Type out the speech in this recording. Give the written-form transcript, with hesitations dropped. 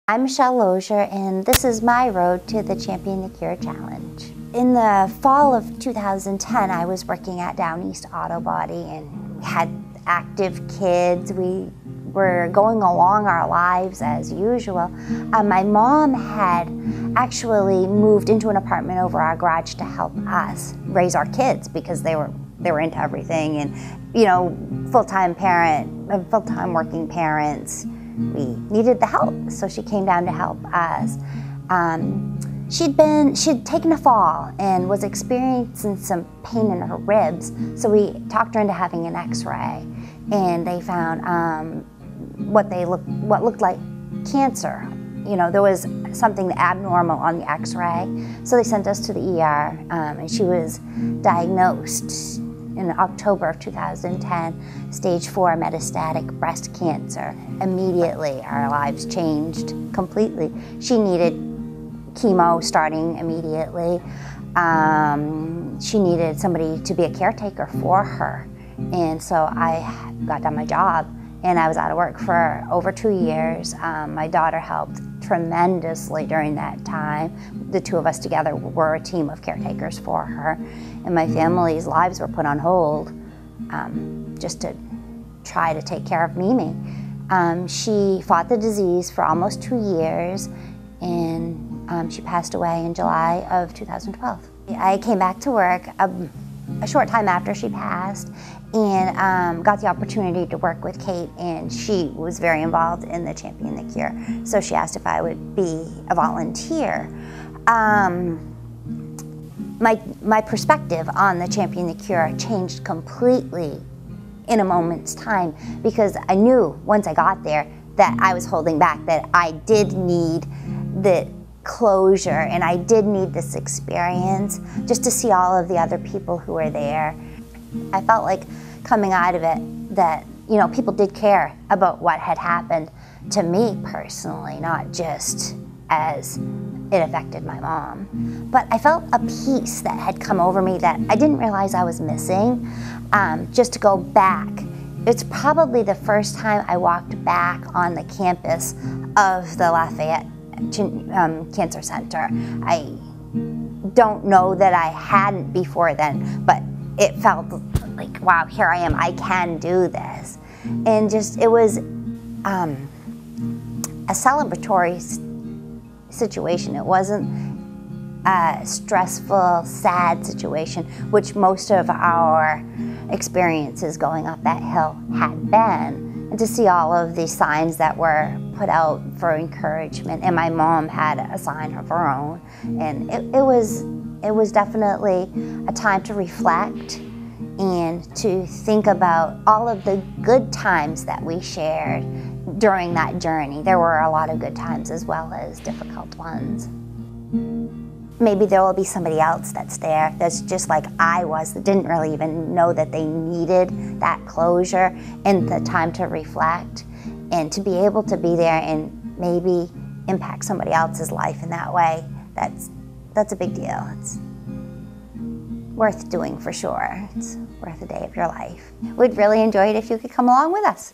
I'm Michelle Lozier, and this is my road to the Champion the Cure Challenge. In the fall of 2010, I was working at Downeast Auto Body and had active kids. We were going along our lives as usual. My mom had actually moved into an apartment over our garage to help us raise our kids because they were into everything, and full-time working parents. We needed the help, so she came down to help us. She'd taken a fall and was experiencing some pain in her ribs, so we talked her into having an X-ray, and they found what looked like cancer. There was something abnormal on the X-ray, so they sent us to the ER, and she was diagnosed in October of 2010, stage 4 metastatic breast cancer. Immediately, our lives changed completely. She needed chemo starting immediately. She needed somebody to be a caretaker for her. And so I got done my job, and I was out of work for over 2 years. My daughter helped tremendously during that time. The two of us together were a team of caretakers for her, and my family's lives were put on hold just to try to take care of Mimi. She fought the disease for almost 2 years, and she passed away in July of 2012. I came back to work a short time after she passed, and got the opportunity to work with Kate, and she was very involved in the Champion the Cure, so she asked if I would be a volunteer. My perspective on the Champion the Cure changed completely in a moment's time, because I knew once I got there that I was holding back, that I did need the closure, and I did need this experience just to see all of the other people who were there. I felt like coming out of it that people did care about what had happened to me personally, not just as it affected my mom. But I felt a peace that had come over me that I didn't realize I was missing. Just to go back, it's probably the first time I walked back on the campus of the Lafayette Cancer Center. I don't know that I hadn't before then, but it felt like, wow, here I am, I can do this. And it was a celebratory situation. It wasn't a stressful, sad situation, which most of our experiences going up that hill had been. And to see all of these signs that were put out for encouragement, and my mom had a sign of her own, and it was definitely a time to reflect and to think about all of the good times that we shared during that journey. There were a lot of good times as well as difficult ones. Maybe there will be somebody else that's there that's just like I was, that didn't really even know that they needed that closure and the time to reflect, and to be able to be there and maybe impact somebody else's life in that way. That's a big deal. It's worth doing for sure. It's worth a day of your life. We'd really enjoy it if you could come along with us.